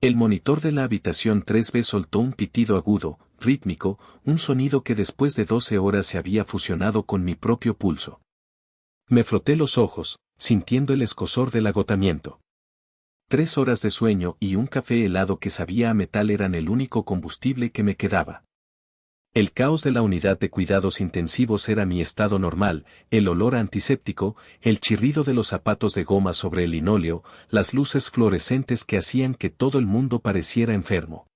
El monitor de la habitación 3B soltó un pitido agudo, rítmico, un sonido que después de 12 horas se había fusionado con mi propio pulso. Me froté los ojos, sintiendo el escozor del agotamiento. 3 horas de sueño y un café helado que sabía a metal eran el único combustible que me quedaba. El caos de la unidad de cuidados intensivos era mi estado normal, el olor antiséptico, el chirrido de los zapatos de goma sobre el linóleo, las luces fluorescentes que hacían que todo el mundo pareciera enfermo.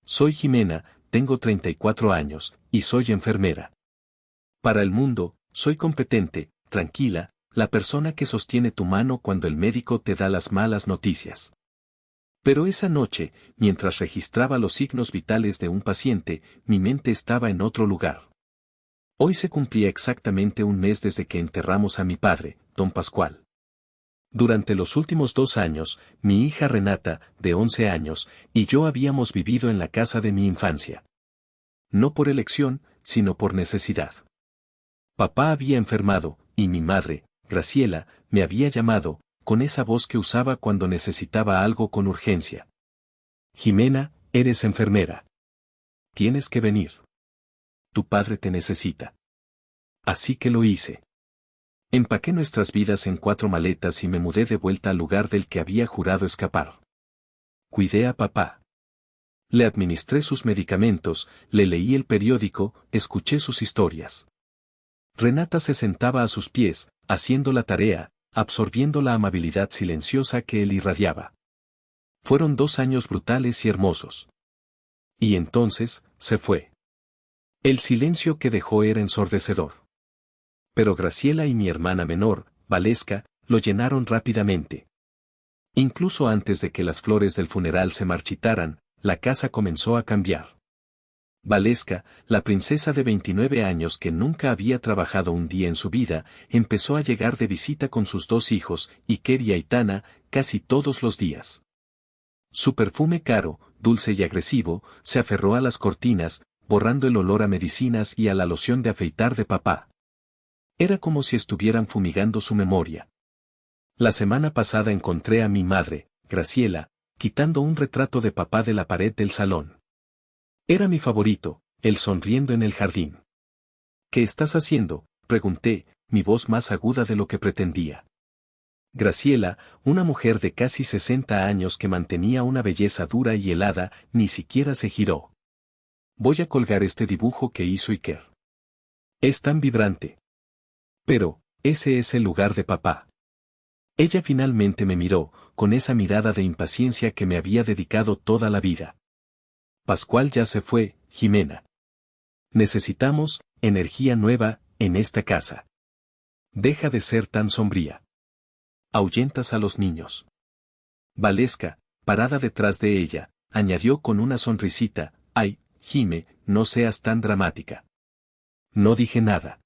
Soy Jimena, tengo 34 años, y soy enfermera. Para el mundo, soy competente, tranquila, la persona que sostiene tu mano cuando el médico te da las malas noticias. Pero esa noche, mientras registraba los signos vitales de un paciente, mi mente estaba en otro lugar. Hoy se cumplía exactamente un mes desde que enterramos a mi padre, don Pascual. Durante los últimos 2 años, mi hija Renata, de 11 años, y yo habíamos vivido en la casa de mi infancia. No por elección, sino por necesidad. Papá había enfermado, y mi madre, Graciela, me había llamado, con esa voz que usaba cuando necesitaba algo con urgencia. Jimena, eres enfermera. Tienes que venir. Tu padre te necesita. Así que lo hice. Empaqué nuestras vidas en 4 maletas y me mudé de vuelta al lugar del que había jurado escapar. Cuidé a papá. Le administré sus medicamentos, le leí el periódico, escuché sus historias. Renata se sentaba a sus pies, haciendo la tarea, absorbiendo la amabilidad silenciosa que él irradiaba. Fueron 2 años brutales y hermosos. Y entonces, se fue. El silencio que dejó era ensordecedor. Pero Graciela y mi hermana menor, Valesca, lo llenaron rápidamente. Incluso antes de que las flores del funeral se marchitaran, la casa comenzó a cambiar. Valesca, la princesa de 29 años que nunca había trabajado un día en su vida, empezó a llegar de visita con sus 2 hijos, Iker y Aitana, casi todos los días. Su perfume caro, dulce y agresivo, se aferró a las cortinas, borrando el olor a medicinas y a la loción de afeitar de papá. Era como si estuvieran fumigando su memoria. La semana pasada encontré a mi madre, Graciela, quitando un retrato de papá de la pared del salón. Era mi favorito, él sonriendo en el jardín. ¿Qué estás haciendo?, pregunté, mi voz más aguda de lo que pretendía. Graciela, una mujer de casi 60 años que mantenía una belleza dura y helada, ni siquiera se giró. Voy a colgar este dibujo que hizo Iker. Es tan vibrante. Pero, ese es el lugar de papá. Ella finalmente me miró, con esa mirada de impaciencia que me había dedicado toda la vida. Pascual ya se fue, Jimena. Necesitamos energía nueva en esta casa. Deja de ser tan sombría. Ahuyentas a los niños. Valesca, parada detrás de ella, añadió con una sonrisita, ay, Jime, no seas tan dramática. No dije nada.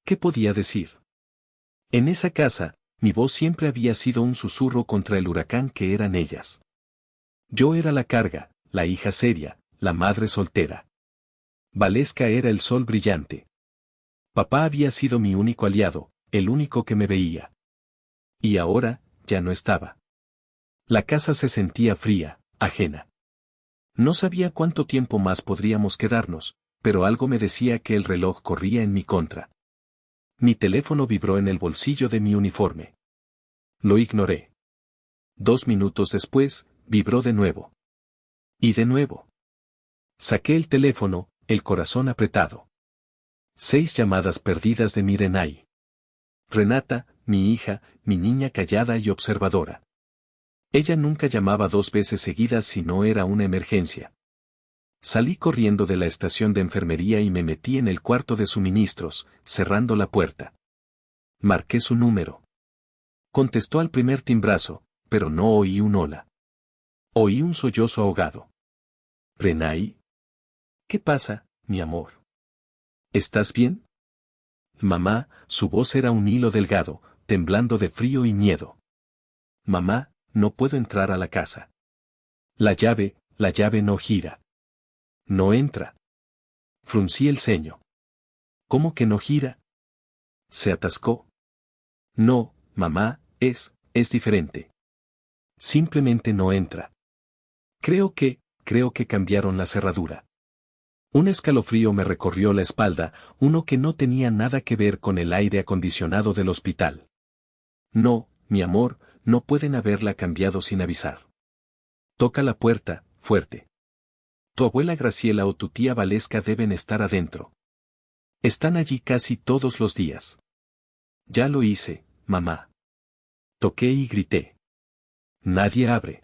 ¿Qué podía decir? En esa casa, mi voz siempre había sido un susurro contra el huracán que eran ellas. Yo era la carga, la hija seria, la madre soltera. Valesca era el sol brillante. Papá había sido mi único aliado, el único que me veía. Y ahora, ya no estaba. La casa se sentía fría, ajena. No sabía cuánto tiempo más podríamos quedarnos, pero algo me decía que el reloj corría en mi contra. Mi teléfono vibró en el bolsillo de mi uniforme. Lo ignoré. 2 minutos después, vibró de nuevo. Y de nuevo. Saqué el teléfono, el corazón apretado. 6 llamadas perdidas de Mirenay. Renata, mi hija, mi niña callada y observadora. Ella nunca llamaba 2 veces seguidas si no era una emergencia. Salí corriendo de la estación de enfermería y me metí en el cuarto de suministros, cerrando la puerta. Marqué su número. Contestó al primer timbrazo, pero no oí un hola. Oí un sollozo ahogado. ¿Renay? ¿Qué pasa, mi amor? ¿Estás bien? Mamá, su voz era un hilo delgado, temblando de frío y miedo. Mamá, no puedo entrar a la casa. La llave no gira. No entra. Fruncí el ceño. ¿Cómo que no gira? ¿Se atascó? No, mamá, es diferente. Simplemente no entra. Creo que cambiaron la cerradura. Un escalofrío me recorrió la espalda, uno que no tenía nada que ver con el aire acondicionado del hospital. No, mi amor, no pueden haberla cambiado sin avisar. Toca la puerta, fuerte. Tu abuela Graciela o tu tía Valesca deben estar adentro. Están allí casi todos los días. Ya lo hice, mamá. Toqué y grité. Nadie abre.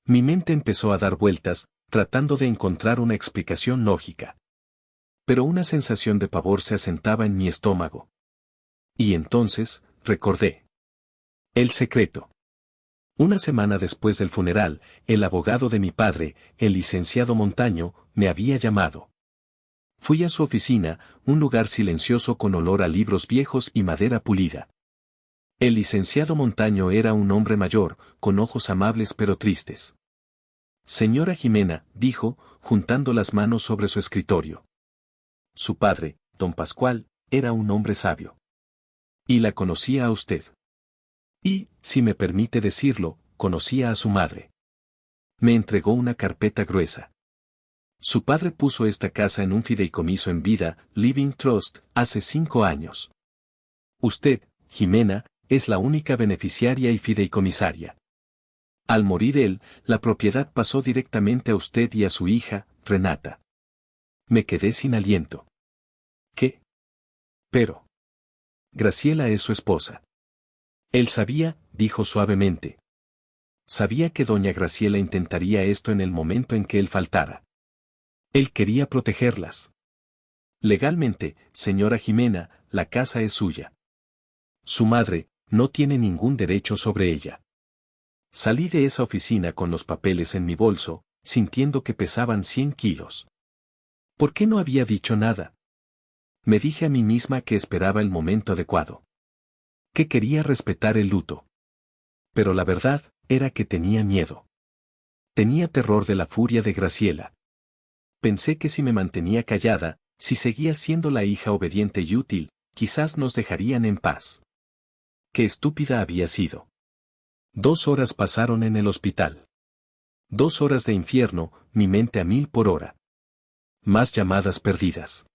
Mi mente empezó a dar vueltas, tratando de encontrar una explicación lógica. Pero una sensación de pavor se asentaba en mi estómago. Y entonces, recordé. El secreto. Una semana después del funeral, el abogado de mi padre, el licenciado Montaño, me había llamado. Fui a su oficina, un lugar silencioso con olor a libros viejos y madera pulida. El licenciado Montaño era un hombre mayor, con ojos amables pero tristes. Señora Jimena, dijo, juntando las manos sobre su escritorio. Su padre, don Pascual, era un hombre sabio. Y la conocía a usted. Y, si me permite decirlo, conocía a su madre. Me entregó una carpeta gruesa. Su padre puso esta casa en un fideicomiso en vida, Living Trust, hace 5 años. Usted, Jimena, es la única beneficiaria y fideicomisaria. Al morir él, la propiedad pasó directamente a usted y a su hija, Renata. Me quedé sin aliento. ¿Qué? Pero. Graciela es su esposa. Él sabía, dijo suavemente. Sabía que doña Graciela intentaría esto en el momento en que él faltara. Él quería protegerlas. Legalmente, señora Jimena, la casa es suya. Su madre, no tiene ningún derecho sobre ella. Salí de esa oficina con los papeles en mi bolso, sintiendo que pesaban 100 kilos. ¿Por qué no había dicho nada? Me dije a mí misma que esperaba el momento adecuado. Que quería respetar el luto. Pero la verdad, era que tenía miedo. Tenía terror de la furia de Graciela. Pensé que si me mantenía callada, si seguía siendo la hija obediente y útil, quizás nos dejarían en paz. Qué estúpida había sido. 2 horas pasaron en el hospital. 2 horas de infierno, mi mente a 1000 por hora. Más llamadas perdidas.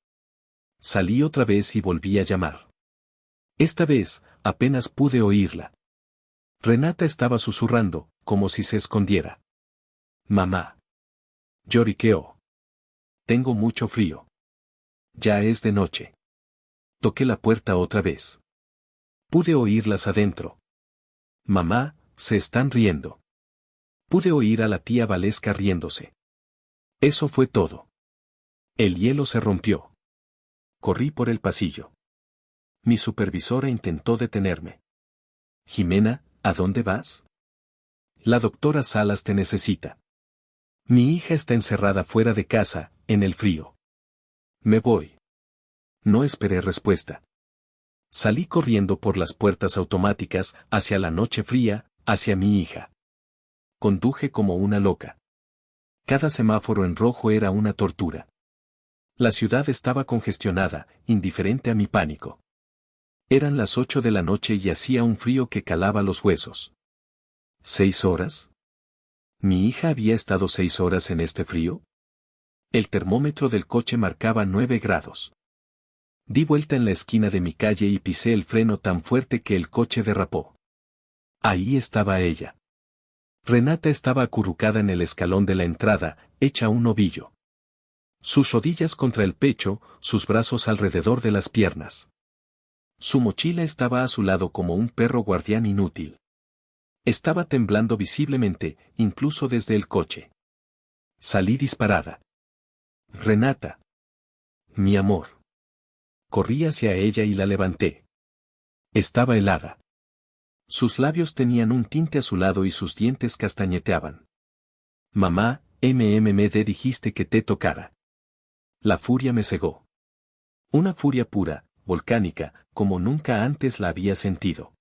Salí otra vez y volví a llamar. Esta vez, apenas pude oírla. Renata estaba susurrando, como si se escondiera. Mamá. Lloriqueó. Tengo mucho frío. Ya es de noche. Toqué la puerta otra vez. Pude oírlas adentro. Mamá, se están riendo. Pude oír a la tía Valesca riéndose. Eso fue todo. El hielo se rompió. Corrí por el pasillo. Mi supervisora intentó detenerme. Jimena, ¿a dónde vas? La doctora Salas te necesita. Mi hija está encerrada fuera de casa, en el frío. Me voy. No esperé respuesta. Salí corriendo por las puertas automáticas, hacia la noche fría, hacia mi hija. Conduje como una loca. Cada semáforo en rojo era una tortura. La ciudad estaba congestionada, indiferente a mi pánico. Eran las 8 de la noche y hacía un frío que calaba los huesos. ¿6 horas? ¿Mi hija había estado 6 horas en este frío? El termómetro del coche marcaba 9 grados. Di vuelta en la esquina de mi calle y pisé el freno tan fuerte que el coche derrapó. Ahí estaba ella. Renata estaba acurrucada en el escalón de la entrada, hecha un ovillo. Sus rodillas contra el pecho, sus brazos alrededor de las piernas. Su mochila estaba a su lado como un perro guardián inútil. Estaba temblando visiblemente, incluso desde el coche. Salí disparada. Renata. Mi amor. Corrí hacia ella y la levanté. Estaba helada. Sus labios tenían un tinte azulado y sus dientes castañeteaban. Mamá, me dijiste que te tocara. La furia me cegó. Una furia pura, volcánica, como nunca antes la había sentido.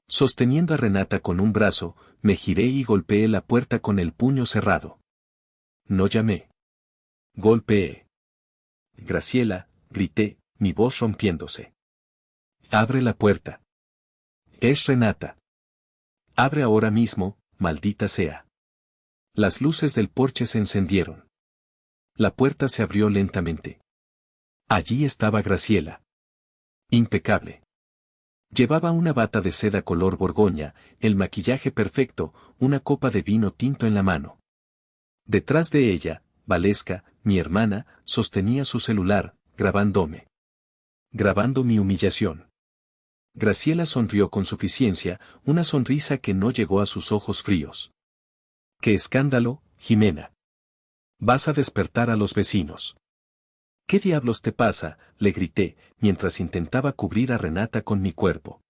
Sosteniendo a Renata con un brazo, me giré y golpeé la puerta con el puño cerrado. No llamé. Golpeé. Graciela, grité, mi voz rompiéndose. Abre la puerta. Es Renata. Abre ahora mismo, maldita sea. Las luces del porche se encendieron. La puerta se abrió lentamente. Allí estaba Graciela. Impecable. Llevaba una bata de seda color borgoña, el maquillaje perfecto, una copa de vino tinto en la mano. Detrás de ella, Valeska, mi hermana, sostenía su celular, grabándome. Grabando mi humillación. Graciela sonrió con suficiencia, una sonrisa que no llegó a sus ojos fríos. ¡Qué escándalo, Jimena! Vas a despertar a los vecinos. ¿Qué diablos te pasa?, le grité, mientras intentaba cubrir a Renata con mi cuerpo.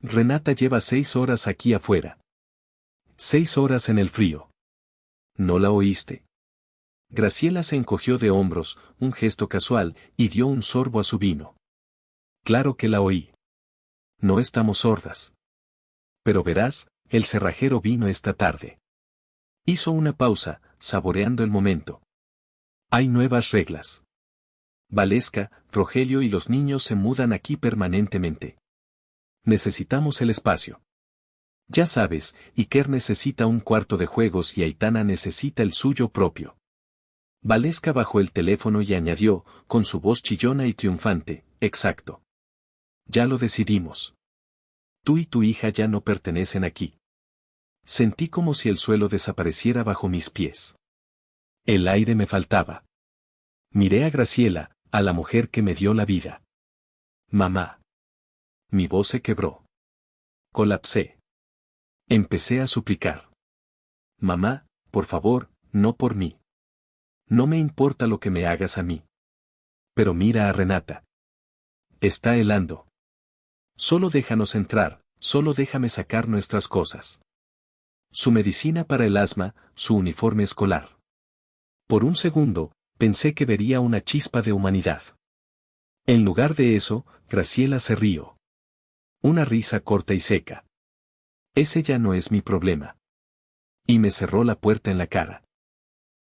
Renata lleva 6 horas aquí afuera. 6 horas en el frío. ¿No la oíste? Graciela se encogió de hombros, un gesto casual, y dio un sorbo a su vino. Claro que la oí. No estamos sordas. Pero verás, el cerrajero vino esta tarde. Hizo una pausa, saboreando el momento. Hay nuevas reglas. Valeska, Rogelio y los niños se mudan aquí permanentemente. Necesitamos el espacio. Ya sabes, Iker necesita un cuarto de juegos y Aitana necesita el suyo propio. Valeska bajó el teléfono y añadió, con su voz chillona y triunfante, exacto. Ya lo decidimos. Tú y tu hija ya no pertenecen aquí. Sentí como si el suelo desapareciera bajo mis pies. El aire me faltaba. Miré a Graciela, a la mujer que me dio la vida. Mamá. Mi voz se quebró. Colapsé. Empecé a suplicar. Mamá, por favor, no por mí. No me importa lo que me hagas a mí. Pero mira a Renata. Está helando. Solo déjanos entrar, solo déjame sacar nuestras cosas. Su medicina para el asma, su uniforme escolar. Por un segundo, pensé que vería una chispa de humanidad. En lugar de eso, Graciela se rió. Una risa corta y seca. Ese ya no es mi problema. Y me cerró la puerta en la cara.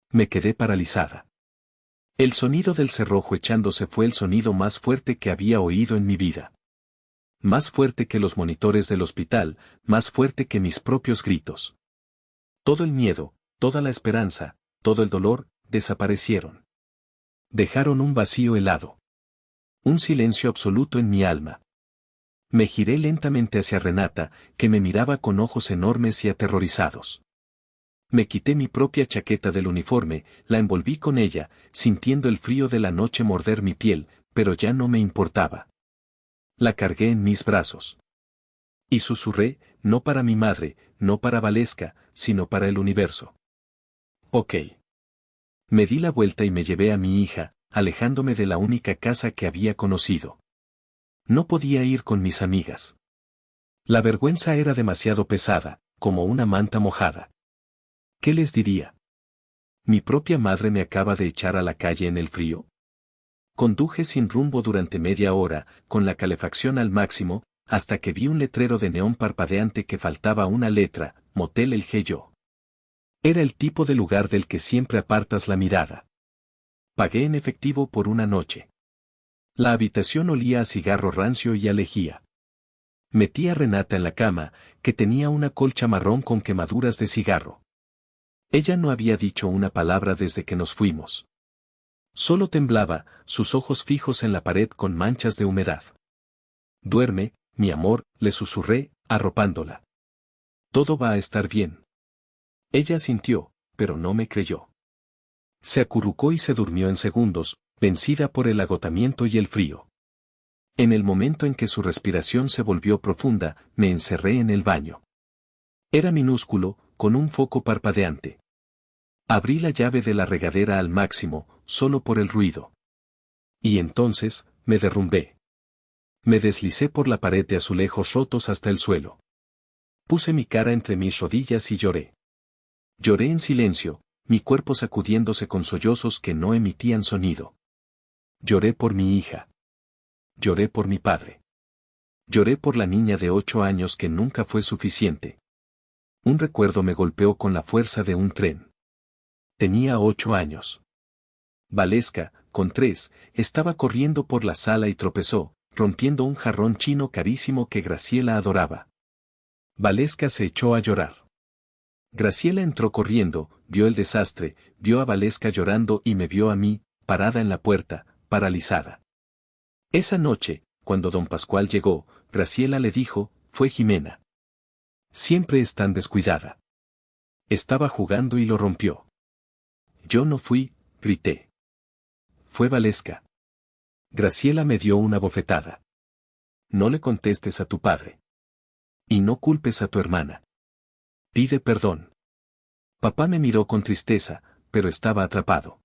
Me quedé paralizada. El sonido del cerrojo echándose fue el sonido más fuerte que había oído en mi vida. Más fuerte que los monitores del hospital, más fuerte que mis propios gritos. Todo el miedo, toda la esperanza, todo el dolor, desaparecieron. Dejaron un vacío helado. Un silencio absoluto en mi alma. Me giré lentamente hacia Renata, que me miraba con ojos enormes y aterrorizados. Me quité mi propia chaqueta del uniforme, la envolví con ella, sintiendo el frío de la noche morder mi piel, pero ya no me importaba. La cargué en mis brazos. Y susurré, no para mi madre, no para Valeska, sino para el universo. Ok. Me di la vuelta y me llevé a mi hija, alejándome de la única casa que había conocido. No podía ir con mis amigas. La vergüenza era demasiado pesada, como una manta mojada. ¿Qué les diría? ¿Mi propia madre me acaba de echar a la calle en el frío? Conduje sin rumbo durante media hora, con la calefacción al máximo, hasta que vi un letrero de neón parpadeante que faltaba una letra, Motel El Gello. Era el tipo de lugar del que siempre apartas la mirada. Pagué en efectivo por una noche. La habitación olía a cigarro rancio y a lejía. Metí a Renata en la cama, que tenía una colcha marrón con quemaduras de cigarro. Ella no había dicho una palabra desde que nos fuimos. Solo temblaba, sus ojos fijos en la pared con manchas de humedad. Duerme, mi amor, le susurré, arropándola. Todo va a estar bien. Ella sintió, pero no me creyó. Se acurrucó y se durmió en segundos, vencida por el agotamiento y el frío. En el momento en que su respiración se volvió profunda, me encerré en el baño. Era minúsculo, con un foco parpadeante. Abrí la llave de la regadera al máximo, solo por el ruido. Y entonces, me derrumbé. Me deslicé por la pared de azulejos rotos hasta el suelo. Puse mi cara entre mis rodillas y lloré. Lloré en silencio, mi cuerpo sacudiéndose con sollozos que no emitían sonido. Lloré por mi hija. Lloré por mi padre. Lloré por la niña de 8 años que nunca fue suficiente. Un recuerdo me golpeó con la fuerza de un tren. Tenía 8 años. Valeska, con 3, estaba corriendo por la sala y tropezó, rompiendo un jarrón chino carísimo que Graciela adoraba. Valeska se echó a llorar. Graciela entró corriendo, vio el desastre, vio a Valesca llorando y me vio a mí, parada en la puerta, paralizada. Esa noche, cuando don Pascual llegó, Graciela le dijo, fue Jimena. Siempre es tan descuidada. Estaba jugando y lo rompió. Yo no fui, grité. Fue Valesca. Graciela me dio una bofetada. No le contestes a tu padre. Y no culpes a tu hermana. Pide perdón. Papá me miró con tristeza, pero estaba atrapado.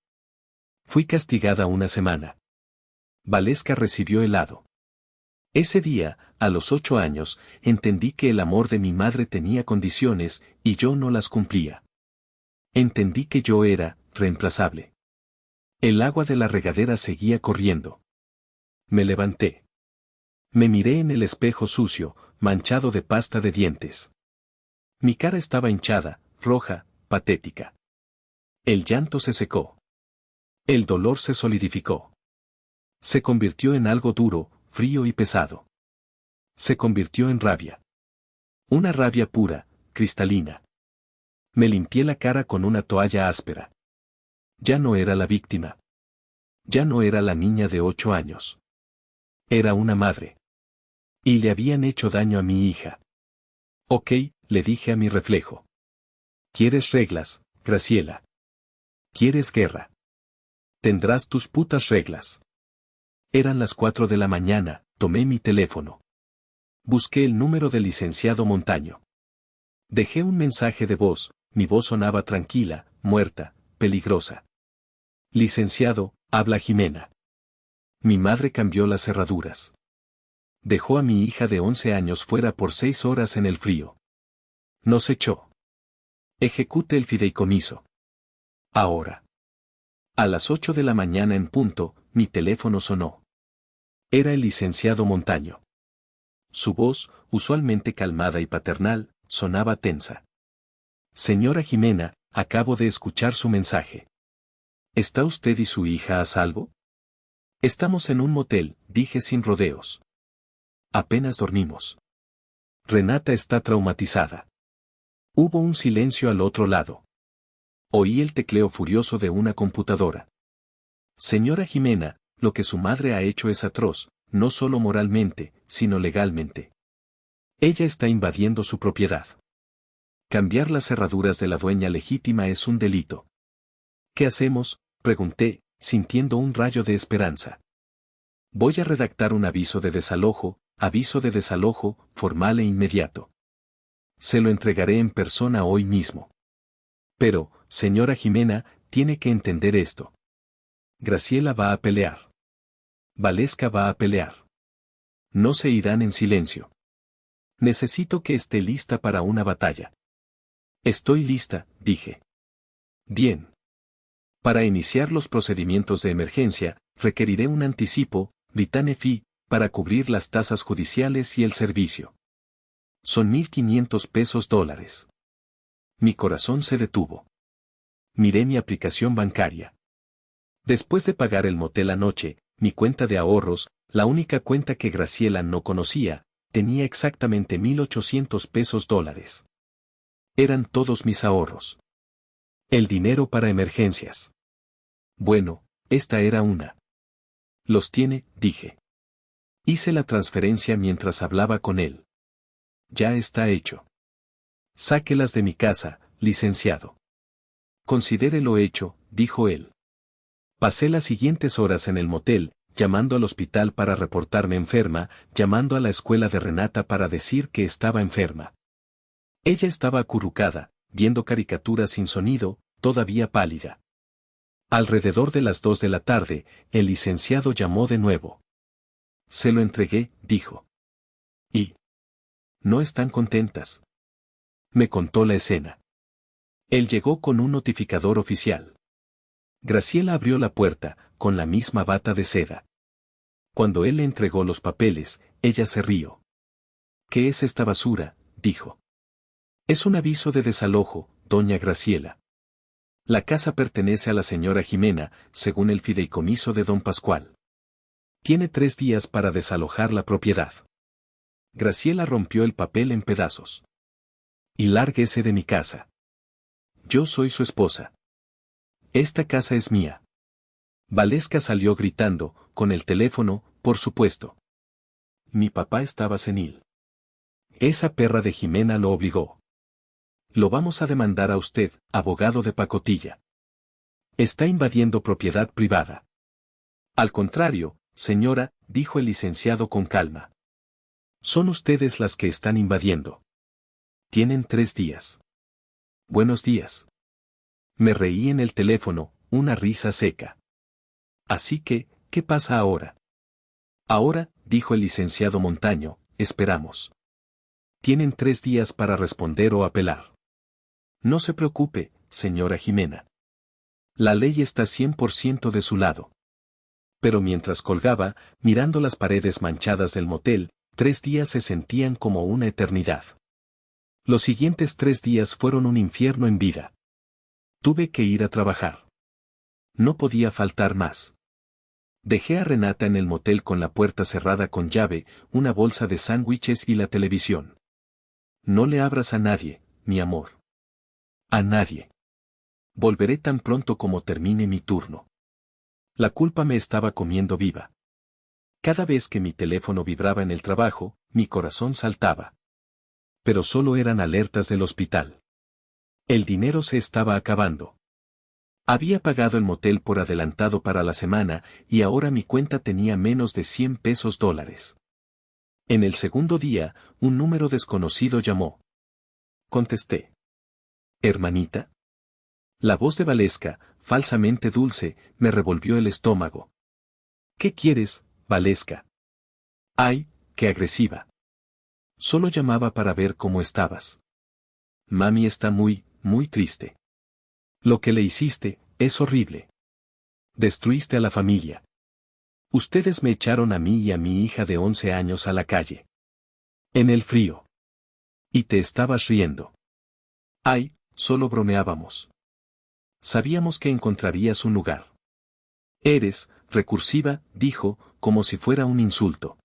Fui castigada una semana. Valesca recibió helado. Ese día, a los 8 años, entendí que el amor de mi madre tenía condiciones, y yo no las cumplía. Entendí que yo era reemplazable. El agua de la regadera seguía corriendo. Me levanté. Me miré en el espejo sucio, manchado de pasta de dientes. Mi cara estaba hinchada, roja, patética. El llanto se secó. El dolor se solidificó. Se convirtió en algo duro, frío y pesado. Se convirtió en rabia. Una rabia pura, cristalina. Me limpié la cara con una toalla áspera. Ya no era la víctima. Ya no era la niña de 8 años. Era una madre. Y le habían hecho daño a mi hija. Ok, le dije a mi reflejo. ¿Quieres reglas, Graciela? ¿Quieres guerra? Tendrás tus putas reglas. Eran las 4 de la mañana, tomé mi teléfono. Busqué el número del licenciado Montaño. Dejé un mensaje de voz, mi voz sonaba tranquila, muerta, peligrosa. Licenciado, habla Jimena. Mi madre cambió las cerraduras. Dejó a mi hija de 11 años fuera por 6 horas en el frío. Nos echó. Ejecute el fideicomiso. Ahora. A las 8 de la mañana en punto, mi teléfono sonó. Era el licenciado Montaño. Su voz, usualmente calmada y paternal, sonaba tensa. Señora Jimena, acabo de escuchar su mensaje. ¿Está usted y su hija a salvo? Estamos en un motel, dije sin rodeos. Apenas dormimos. Renata está traumatizada. Hubo un silencio al otro lado. Oí el tecleo furioso de una computadora. Señora Jimena, lo que su madre ha hecho es atroz, no solo moralmente, sino legalmente. Ella está invadiendo su propiedad. Cambiar las cerraduras de la dueña legítima es un delito. ¿Qué hacemos?, pregunté, sintiendo un rayo de esperanza. Voy a redactar un aviso de desalojo, formal e inmediato. Se lo entregaré en persona hoy mismo. Pero, señora Jimena, tiene que entender esto. Graciela va a pelear. Valesca va a pelear. No se irán en silencio. Necesito que esté lista para una batalla. Estoy lista, dije. Bien. Para iniciar los procedimientos de emergencia, requeriré un anticipo, Ritane Fee, para cubrir las tasas judiciales y el servicio. Son $1,500. Mi corazón se detuvo. Miré mi aplicación bancaria. Después de pagar el motel anoche, mi cuenta de ahorros, la única cuenta que Graciela no conocía, tenía exactamente $1,800. Eran todos mis ahorros. El dinero para emergencias. Bueno, esta era una. Los tiene, dije. Hice la transferencia mientras hablaba con él. Ya está hecho. Sáquelas de mi casa, licenciado. Considere lo hecho, dijo él. Pasé las siguientes horas en el motel, llamando al hospital para reportarme enferma, llamando a la escuela de Renata para decir que estaba enferma. Ella estaba acurrucada, viendo caricaturas sin sonido, todavía pálida. Alrededor de las 2 de la tarde, el licenciado llamó de nuevo. Se lo entregué, dijo. ¿Y? No están contentas. Me contó la escena. Él llegó con un notificador oficial. Graciela abrió la puerta, con la misma bata de seda. Cuando él le entregó los papeles, ella se rió. ¿Qué es esta basura?, dijo. Es un aviso de desalojo, doña Graciela. La casa pertenece a la señora Jimena, según el fideicomiso de don Pascual. Tiene 3 días para desalojar la propiedad. Graciela rompió el papel en pedazos. Y lárguese de mi casa. Yo soy su esposa. Esta casa es mía. Valesca salió gritando, con el teléfono, por supuesto. Mi papá estaba senil. Esa perra de Jimena lo obligó. Lo vamos a demandar a usted, abogado de pacotilla. Está invadiendo propiedad privada. Al contrario, señora, dijo el licenciado con calma. Son ustedes las que están invadiendo. Tienen 3 días. Buenos días. Me reí en el teléfono, una risa seca. Así que, ¿qué pasa ahora? Ahora, dijo el licenciado Montaño, esperamos. Tienen 3 días para responder o apelar. No se preocupe, señora Jimena. La ley está 100% de su lado. Pero mientras colgaba, mirando las paredes manchadas del motel, 3 días se sentían como una eternidad. Los siguientes 3 días fueron un infierno en vida. Tuve que ir a trabajar. No podía faltar más. Dejé a Renata en el motel con la puerta cerrada con llave, una bolsa de sándwiches y la televisión. No le abras a nadie, mi amor. A nadie. Volveré tan pronto como termine mi turno. La culpa me estaba comiendo viva. Cada vez que mi teléfono vibraba en el trabajo, mi corazón saltaba. Pero solo eran alertas del hospital. El dinero se estaba acabando. Había pagado el motel por adelantado para la semana y ahora mi cuenta tenía menos de $100. En el segundo día, un número desconocido llamó. Contesté. ¿Hermanita? La voz de Valesca, falsamente dulce, me revolvió el estómago. ¿Qué quieres, Valesca? ¡Ay, qué agresiva! Solo llamaba para ver cómo estabas. Mami está muy triste. Lo que le hiciste, es horrible. Destruiste a la familia. Ustedes me echaron a mí y a mi hija de 11 años a la calle. En el frío. Y te estabas riendo. Ay, solo bromeábamos. Sabíamos que encontrarías un lugar. Eres, recursiva, dijo, como si fuera un insulto.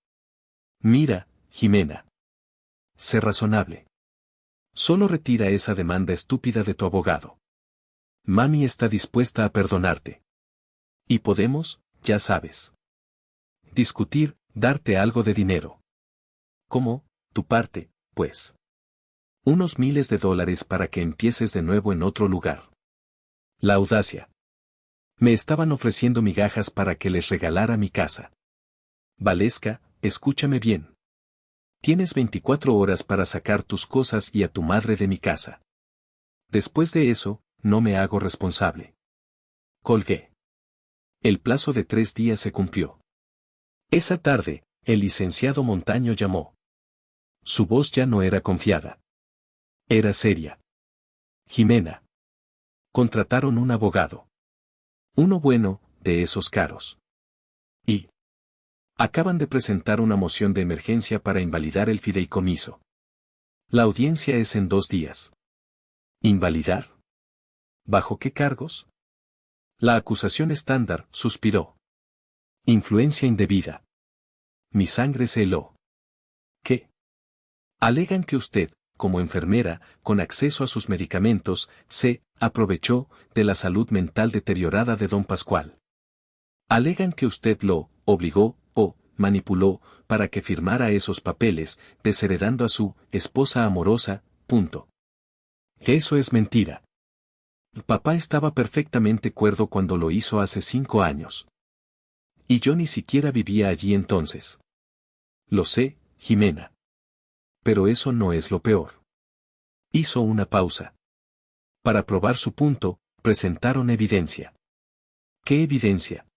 Mira, Jimena. Sé razonable. Solo retira esa demanda estúpida de tu abogado. Mami está dispuesta a perdonarte. Y podemos, ya sabes. Discutir, darte algo de dinero. ¿Cómo? Tu parte, pues. Unos miles de dólares para que empieces de nuevo en otro lugar. La audacia. Me estaban ofreciendo migajas para que les regalara mi casa. Valesca, escúchame bien. Tienes 24 horas para sacar tus cosas y a tu madre de mi casa. Después de eso, no me hago responsable. Colgué. El plazo de 3 días se cumplió. Esa tarde, el licenciado Montaño llamó. Su voz ya no era confiada. Era seria. Jimena. Contrataron un abogado. Uno bueno, de esos caros. Y acaban de presentar una moción de emergencia para invalidar el fideicomiso. La audiencia es en 2 días. ¿Invalidar? ¿Bajo qué cargos? La acusación estándar, suspiró. Influencia indebida. Mi sangre se heló. ¿Qué? Alegan que usted, como enfermera, con acceso a sus medicamentos, se aprovechó de la salud mental deteriorada de don Pascual. Alegan que usted lo obligó o manipuló para que firmara esos papeles, desheredando a su esposa amorosa, punto. Eso es mentira. Papá estaba perfectamente cuerdo cuando lo hizo hace 5 años. Y yo ni siquiera vivía allí entonces. Lo sé, Jimena. Pero eso no es lo peor. Hizo una pausa. Para probar su punto, presentaron evidencia. ¿Qué evidencia?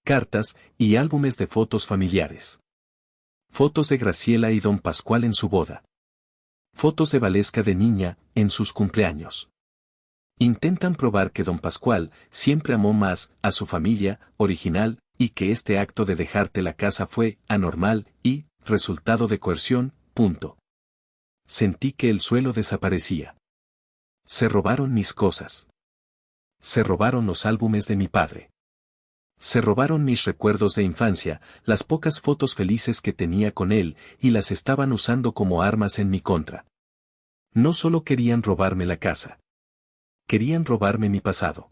Cartas y álbumes de fotos familiares. Fotos de Graciela y don Pascual en su boda. Fotos de Valesca de niña, en sus cumpleaños. Intentan probar que don Pascual siempre amó más a su familia original y que este acto de dejarte la casa fue anormal y resultado de coerción, punto. Sentí que el suelo desaparecía. Se robaron mis cosas. Se robaron los álbumes de mi padre. Se robaron mis recuerdos de infancia, las pocas fotos felices que tenía con él, y las estaban usando como armas en mi contra. No solo querían robarme la casa. Querían robarme mi pasado.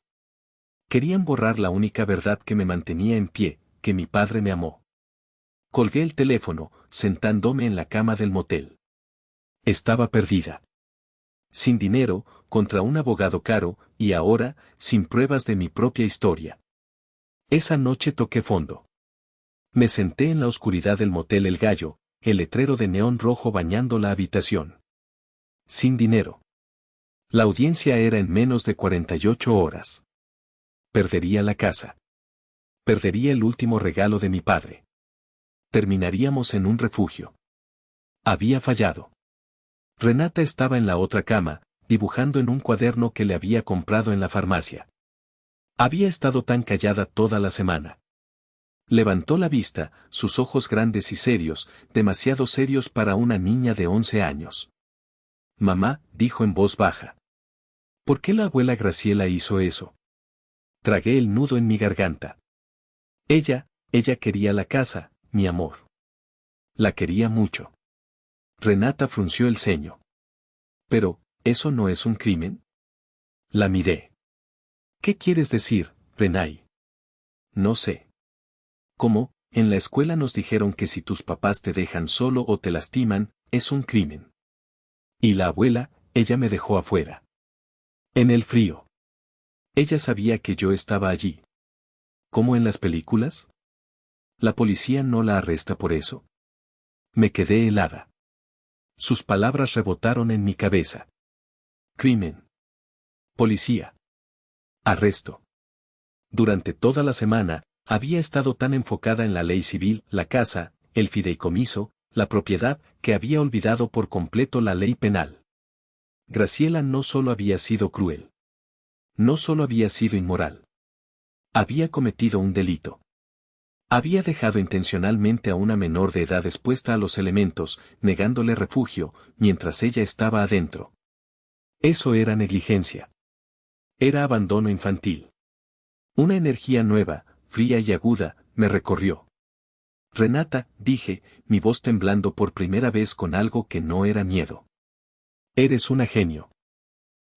Querían borrar la única verdad que me mantenía en pie, que mi padre me amó. Colgué el teléfono, sentándome en la cama del motel. Estaba perdida. Sin dinero, contra un abogado caro, y ahora, sin pruebas de mi propia historia. Esa noche toqué fondo. Me senté en la oscuridad del motel El Gallo, el letrero de neón rojo bañando la habitación. Sin dinero. La audiencia era en menos de 48 horas. Perdería la casa. Perdería el último regalo de mi padre. Terminaríamos en un refugio. Había fallado. Renata estaba en la otra cama, dibujando en un cuaderno que le había comprado en la farmacia. Había estado tan callada toda la semana. Levantó la vista, sus ojos grandes y serios, demasiado serios para una niña de 11 años. Mamá, dijo en voz baja. ¿Por qué la abuela Graciela hizo eso? Tragué el nudo en mi garganta. Ella quería la casa, mi amor. La quería mucho. Renata frunció el ceño. Pero, ¿eso no es un crimen? La miré. ¿Qué quieres decir, Renay? No sé. ¿Cómo? En la escuela nos dijeron que si tus papás te dejan solo o te lastiman, es un crimen. Y la abuela, ella me dejó afuera. En el frío. Ella sabía que yo estaba allí. ¿Como en las películas? ¿La policía no la arresta por eso? Me quedé helada. Sus palabras rebotaron en mi cabeza. Crimen. Policía. Arresto. Durante toda la semana, había estado tan enfocada en la ley civil, la casa, el fideicomiso, la propiedad, que había olvidado por completo la ley penal. Graciela no solo había sido cruel. No solo había sido inmoral. Había cometido un delito. Había dejado intencionalmente a una menor de edad expuesta a los elementos, negándole refugio, mientras ella estaba adentro. Eso era negligencia. Era abandono infantil. Una energía nueva, fría y aguda, me recorrió. Renata, dije, mi voz temblando por primera vez con algo que no era miedo. Eres una genio.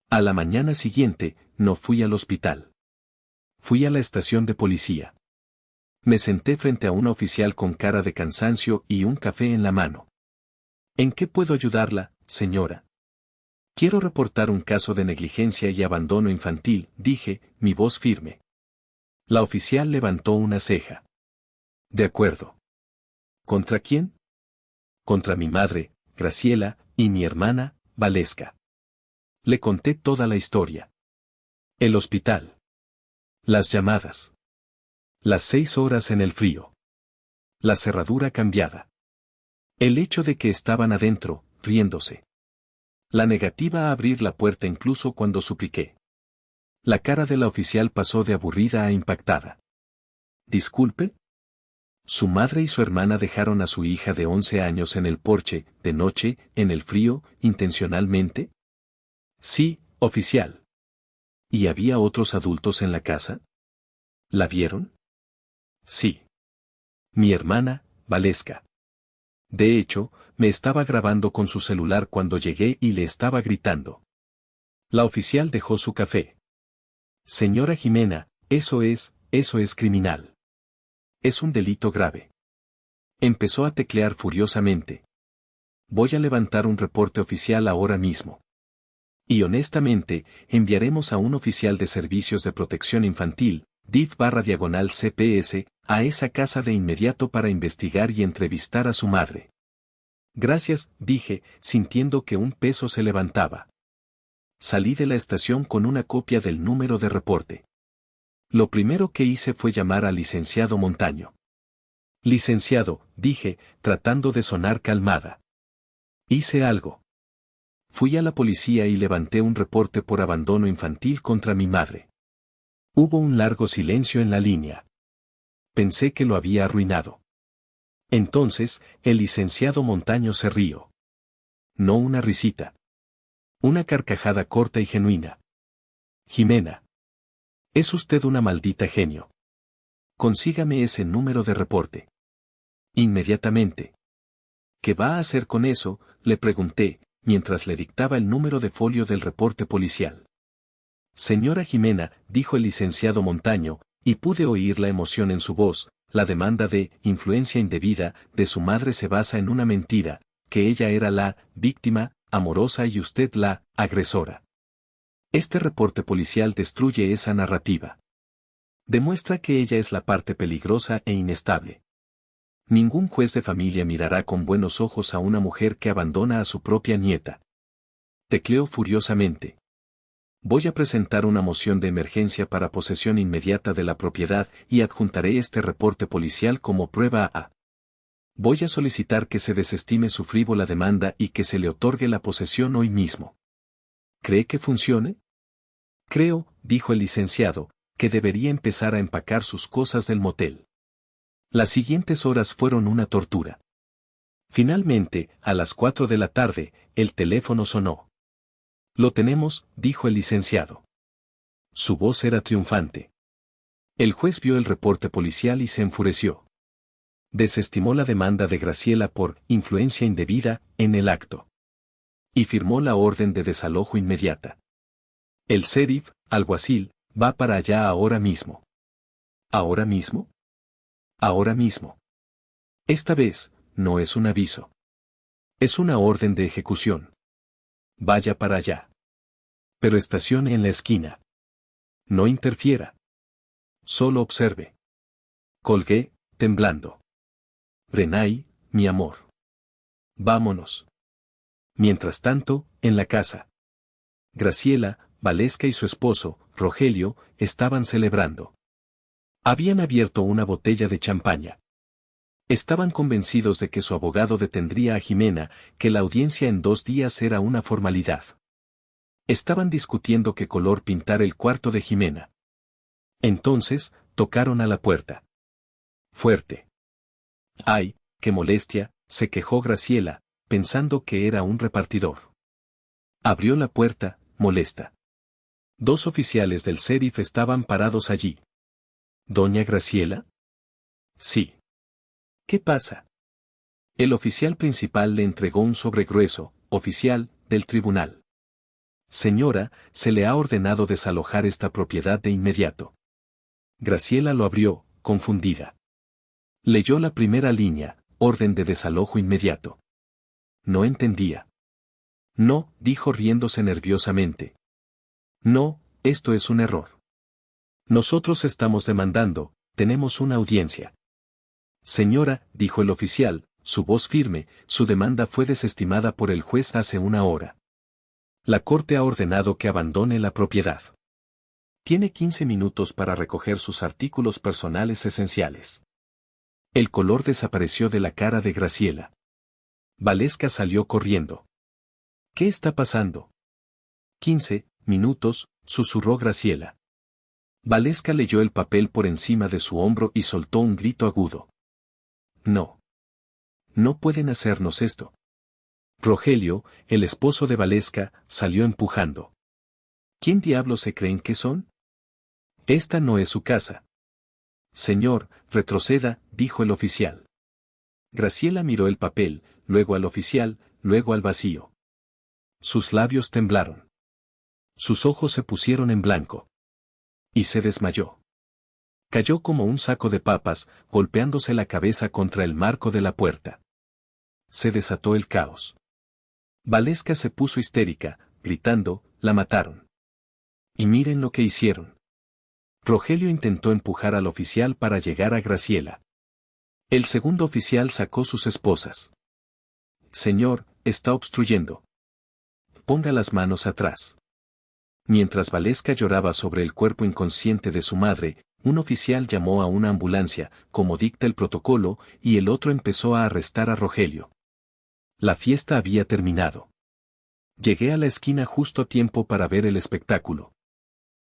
A la mañana siguiente, no fui al hospital. Fui a la estación de policía. Me senté frente a una oficial con cara de cansancio y un café en la mano. ¿En qué puedo ayudarla, señora? Quiero reportar un caso de negligencia y abandono infantil, dije, mi voz firme. La oficial levantó una ceja. De acuerdo. ¿Contra quién? Contra mi madre, Graciela, y mi hermana, Valesca. Le conté toda la historia. El hospital. Las llamadas. Las 6 horas en el frío. La cerradura cambiada. El hecho de que estaban adentro, riéndose. La negativa a abrir la puerta incluso cuando supliqué. La cara de la oficial pasó de aburrida a impactada. ¿Disculpe? ¿Su madre y su hermana dejaron a su hija de 11 años en el porche, de noche, en el frío, intencionalmente? Sí, oficial. ¿Y había otros adultos en la casa? ¿La vieron? Sí. Mi hermana, Valesca. De hecho, me estaba grabando con su celular cuando llegué y le estaba gritando. La oficial dejó su café. Señora Jimena, eso es criminal. Es un delito grave. Empezó a teclear furiosamente. Voy a levantar un reporte oficial ahora mismo. Y honestamente, enviaremos a un oficial de Servicios de Protección Infantil, DIF/CPS, a esa casa de inmediato para investigar y entrevistar a su madre. Gracias, dije, sintiendo que un peso se levantaba. Salí de la estación con una copia del número de reporte. Lo primero que hice fue llamar al licenciado Montaño. Licenciado, dije, tratando de sonar calmada. Hice algo. Fui a la policía y levanté un reporte por abandono infantil contra mi madre. Hubo un largo silencio en la línea. Pensé que lo había arruinado. Entonces, el licenciado Montaño se rió. No una risita. Una carcajada corta y genuina. Jimena. Es usted una maldita genio. Consígame ese número de reporte. Inmediatamente. ¿Qué va a hacer con eso?, le pregunté, mientras le dictaba el número de folio del reporte policial. Señora Jimena, dijo el licenciado Montaño, y pude oír la emoción en su voz, la demanda de influencia indebida de su madre se basa en una mentira, que ella era la víctima amorosa y usted la agresora. Este reporte policial destruye esa narrativa. Demuestra que ella es la parte peligrosa e inestable. Ningún juez de familia mirará con buenos ojos a una mujer que abandona a su propia nieta. Tecleó furiosamente. Voy a presentar una moción de emergencia para posesión inmediata de la propiedad y adjuntaré este reporte policial como prueba a. Voy a solicitar que se desestime su frívola demanda y que se le otorgue la posesión hoy mismo. ¿Cree que funcione? Creo, dijo el licenciado, que debería empezar a empacar sus cosas del motel. Las siguientes horas fueron una tortura. Finalmente, a las 4 de la tarde, el teléfono sonó. Lo tenemos, dijo el licenciado. Su voz era triunfante. El juez vio el reporte policial y se enfureció. Desestimó la demanda de Graciela por influencia indebida en el acto. Y firmó la orden de desalojo inmediata. El sheriff, alguacil, va para allá ahora mismo. ¿Ahora mismo? Ahora mismo. Esta vez, no es un aviso. Es una orden de ejecución. Vaya para allá. Pero estacione en la esquina. No interfiera. Solo observe. Colgué, temblando. Renay, mi amor. Vámonos. Mientras tanto, en la casa. Graciela, Valesca y su esposo, Rogelio, estaban celebrando. Habían abierto una botella de champaña. Estaban convencidos de que su abogado detendría a Jimena, que la audiencia en 2 días era una formalidad. Estaban discutiendo qué color pintar el cuarto de Jimena. Entonces, tocaron a la puerta. Fuerte. ¡Ay, qué molestia!, se quejó Graciela, pensando que era un repartidor. Abrió la puerta, molesta. 2 oficiales del sheriff estaban parados allí. ¿Doña Graciela? Sí. ¿Qué pasa? El oficial principal le entregó un sobre grueso, oficial, del tribunal. Señora, se le ha ordenado desalojar esta propiedad de inmediato. Graciela lo abrió, confundida. Leyó la primera línea, orden de desalojo inmediato. No entendía. No, dijo riéndose nerviosamente. No, esto es un error. Nosotros estamos demandando, tenemos una audiencia. Señora, dijo el oficial, su voz firme, su demanda fue desestimada por el juez hace 1 hora. La corte ha ordenado que abandone la propiedad. Tiene 15 minutos para recoger sus artículos personales esenciales. El color desapareció de la cara de Graciela. Valesca salió corriendo. ¿Qué está pasando? 15 minutos, susurró Graciela. Valesca leyó el papel por encima de su hombro y soltó un grito agudo. No. No pueden hacernos esto. Rogelio, el esposo de Valesca, salió empujando. ¿Quién diablos se creen que son? Esta no es su casa. Señor, retroceda, dijo el oficial. Graciela miró el papel, luego al oficial, luego al vacío. Sus labios temblaron. Sus ojos se pusieron en blanco. Y se desmayó. Cayó como un saco de papas, golpeándose la cabeza contra el marco de la puerta. Se desató el caos. Valesca se puso histérica, gritando, la mataron. Y miren lo que hicieron. Rogelio intentó empujar al oficial para llegar a Graciela. El segundo oficial sacó sus esposas. Señor, está obstruyendo. Ponga las manos atrás. Mientras Valesca lloraba sobre el cuerpo inconsciente de su madre, un oficial llamó a una ambulancia, como dicta el protocolo, y el otro empezó a arrestar a Rogelio. La fiesta había terminado. Llegué a la esquina justo a tiempo para ver el espectáculo.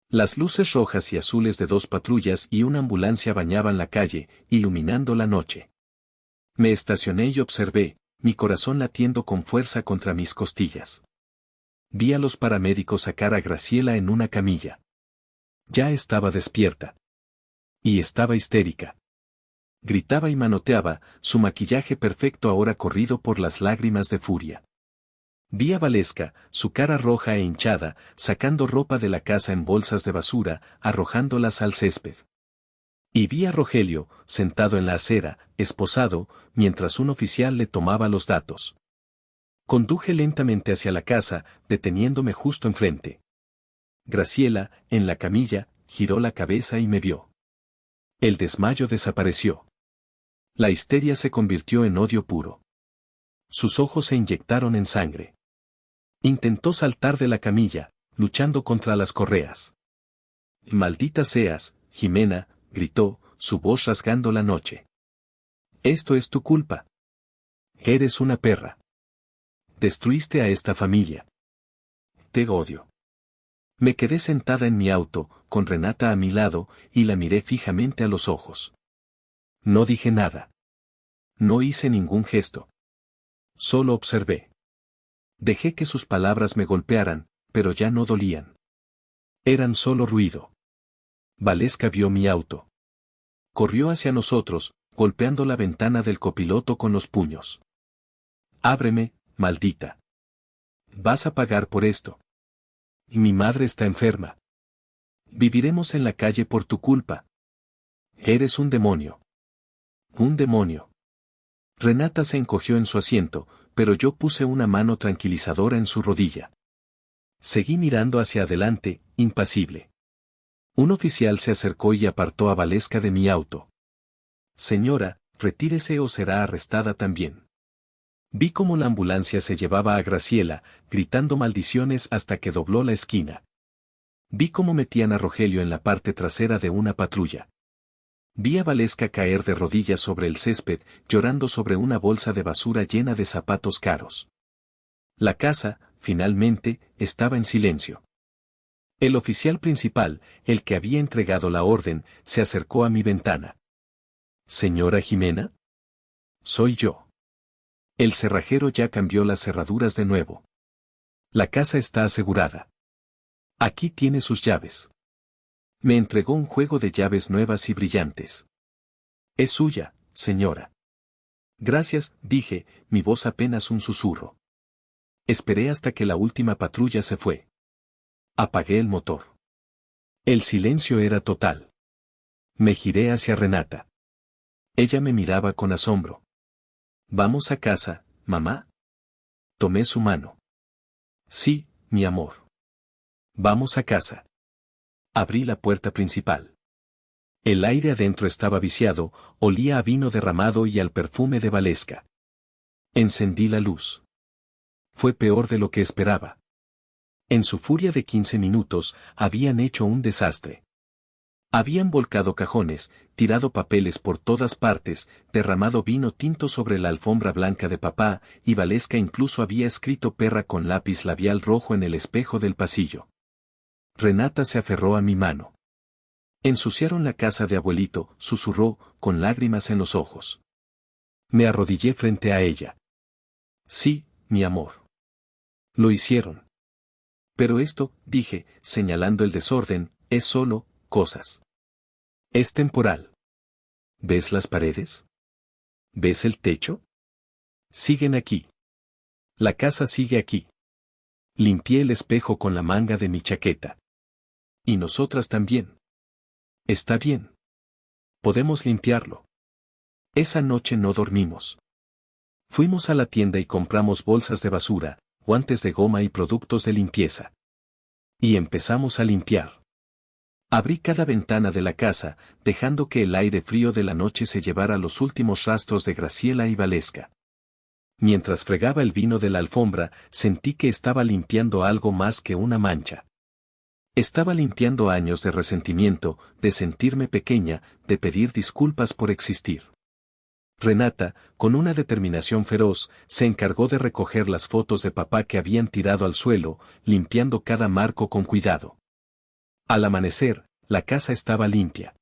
Las luces rojas y azules de 2 patrullas y una ambulancia bañaban la calle, iluminando la noche. Me estacioné y observé, mi corazón latiendo con fuerza contra mis costillas. Vi a los paramédicos sacar a Graciela en una camilla. Ya estaba despierta. Y estaba histérica. Gritaba y manoteaba, su maquillaje perfecto ahora corrido por las lágrimas de furia. Vi a Valesca, su cara roja e hinchada, sacando ropa de la casa en bolsas de basura, arrojándolas al césped. Y vi a Rogelio, sentado en la acera, esposado, mientras un oficial le tomaba los datos. Conduje lentamente hacia la casa, deteniéndome justo enfrente. Graciela, en la camilla, giró la cabeza y me vio. El desmayo desapareció. La histeria se convirtió en odio puro. Sus ojos se inyectaron en sangre. Intentó saltar de la camilla, luchando contra las correas. «Maldita seas, Jimena», gritó, su voz rasgando la noche. «Esto es tu culpa. Eres una perra. Destruiste a esta familia. Te odio». Me quedé sentada en mi auto, con Renata a mi lado, y la miré fijamente a los ojos. No dije nada. No hice ningún gesto. Solo observé. Dejé que sus palabras me golpearan, pero ya no dolían. Eran solo ruido. Valesca vio mi auto. Corrió hacia nosotros, golpeando la ventana del copiloto con los puños. «Ábreme, maldita. Vas a pagar por esto. Mi madre está enferma. Viviremos en la calle por tu culpa. Eres un demonio. Un demonio». Renata se encogió en su asiento, pero yo puse una mano tranquilizadora en su rodilla. Seguí mirando hacia adelante, impasible. Un oficial se acercó y apartó a Valesca de mi auto. «Señora, retírese o será arrestada también». Vi cómo la ambulancia se llevaba a Graciela, gritando maldiciones hasta que dobló la esquina. Vi cómo metían a Rogelio en la parte trasera de una patrulla. Vi a Valesca caer de rodillas sobre el césped, llorando sobre una bolsa de basura llena de zapatos caros. La casa, finalmente, estaba en silencio. El oficial principal, el que había entregado la orden, se acercó a mi ventana. «¿Señora Jimena?» «Soy yo». El cerrajero ya cambió las cerraduras de nuevo. «La casa está asegurada. Aquí tiene sus llaves». Me entregó un juego de llaves nuevas y brillantes. «Es suya, señora». «Gracias», dije, mi voz apenas un susurro. Esperé hasta que la última patrulla se fue. Apagué el motor. El silencio era total. Me giré hacia Renata. Ella me miraba con asombro. «¿Vamos a casa, mamá?» Tomé su mano. «Sí, mi amor. Vamos a casa». Abrí la puerta principal. El aire adentro estaba viciado, olía a vino derramado y al perfume de Valesca. Encendí la luz. Fue peor de lo que esperaba. En su furia de 15 minutos, habían hecho un desastre. Habían volcado cajones, tirado papeles por todas partes, derramado vino tinto sobre la alfombra blanca de papá, y Valesca incluso había escrito perra con lápiz labial rojo en el espejo del pasillo. Renata se aferró a mi mano. «Ensuciaron la casa de abuelito», susurró, con lágrimas en los ojos. Me arrodillé frente a ella. «Sí, mi amor. Lo hicieron. Pero esto», dije, señalando el desorden, «es solo cosas. Es temporal. ¿Ves las paredes? ¿Ves el techo? Siguen aquí. La casa sigue aquí». Limpié el espejo con la manga de mi chaqueta. «Y nosotras también». «Está bien. Podemos limpiarlo». Esa noche no dormimos. Fuimos a la tienda y compramos bolsas de basura, guantes de goma y productos de limpieza. Y empezamos a limpiar. Abrí cada ventana de la casa, dejando que el aire frío de la noche se llevara los últimos rastros de Graciela y Valesca. Mientras fregaba el vino de la alfombra, sentí que estaba limpiando algo más que una mancha. Estaba limpiando años de resentimiento, de sentirme pequeña, de pedir disculpas por existir. Renata, con una determinación feroz, se encargó de recoger las fotos de papá que habían tirado al suelo, limpiando cada marco con cuidado. Al amanecer, la casa estaba limpia.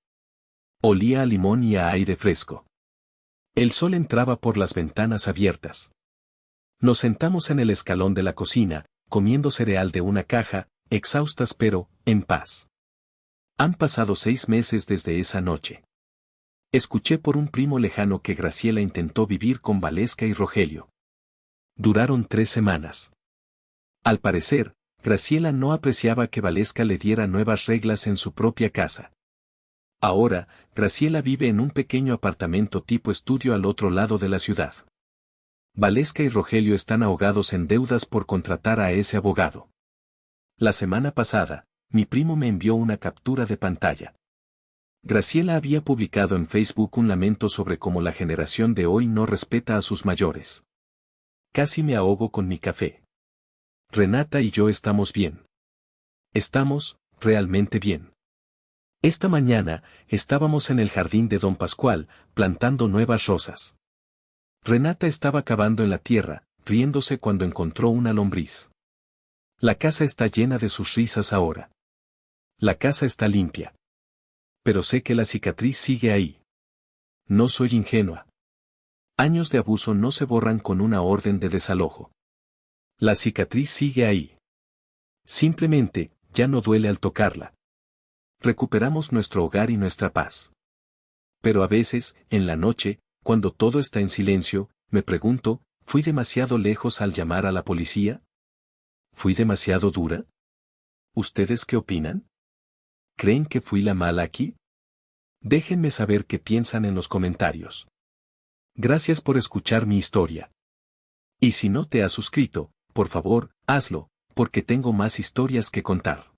Olía a limón y a aire fresco. El sol entraba por las ventanas abiertas. Nos sentamos en el escalón de la cocina, comiendo cereal de una caja, exhaustas pero, en paz. Han pasado 6 meses desde esa noche. Escuché por un primo lejano que Graciela intentó vivir con Valesca y Rogelio. Duraron 3 semanas. Al parecer, Graciela no apreciaba que Valesca le diera nuevas reglas en su propia casa. Ahora, Graciela vive en un pequeño apartamento tipo estudio al otro lado de la ciudad. Valesca y Rogelio están ahogados en deudas por contratar a ese abogado. La semana pasada, mi primo me envió una captura de pantalla. Graciela había publicado en Facebook un lamento sobre cómo la generación de hoy no respeta a sus mayores. Casi me ahogo con mi café. Renata y yo estamos bien. Estamos, realmente bien. Esta mañana, estábamos en el jardín de Don Pascual, plantando nuevas rosas. Renata estaba cavando en la tierra, riéndose cuando encontró una lombriz. La casa está llena de sus risas ahora. La casa está limpia. Pero sé que la cicatriz sigue ahí. No soy ingenua. Años de abuso no se borran con una orden de desalojo. La cicatriz sigue ahí. Simplemente, ya no duele al tocarla. Recuperamos nuestro hogar y nuestra paz. Pero a veces, en la noche, cuando todo está en silencio, me pregunto, ¿fui demasiado lejos al llamar a la policía? ¿Fui demasiado dura? ¿Ustedes qué opinan? ¿Creen que fui la mala aquí? Déjenme saber qué piensan en los comentarios. Gracias por escuchar mi historia. Y si no te has suscrito, por favor, hazlo, porque tengo más historias que contar.